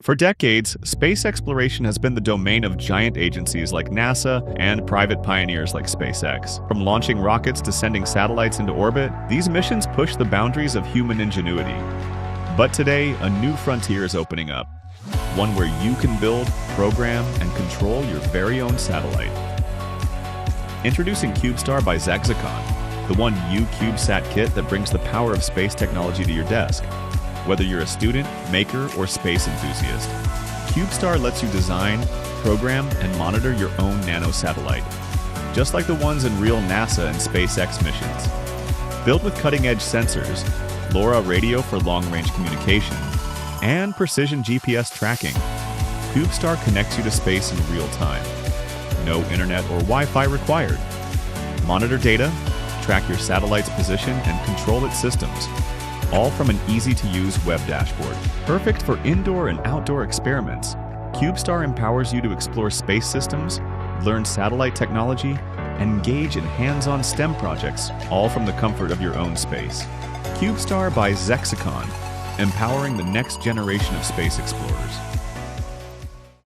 For decades, space exploration has been the domain of giant agencies like NASA and private pioneers like SpaceX. From launching rockets to sending satellites into orbit, these missions push the boundaries of human ingenuity. But today, a new frontier is opening up. One where you can build, program, and control your very own satellite. Introducing CubeStar by Zexicon, the one new CubeSat kit that brings the power of space technology to your desk. Whether you're a student, maker, or space enthusiast, CubeStar lets you design, program, and monitor your own nano-satellite, just like the ones in real NASA and SpaceX missions. Built with cutting-edge sensors, LoRa radio for long-range communication, and precision GPS tracking, CubeStar connects you to space in real time. No internet or Wi-Fi required. Monitor data, track your satellite's position, and control its systems, all from an easy-to-use web dashboard. Perfect for indoor and outdoor experiments, CubeStar empowers you to explore space systems, learn satellite technology, and engage in hands-on STEM projects, all from the comfort of your own space. CubeStar by Zexicon, empowering the next generation of space explorers.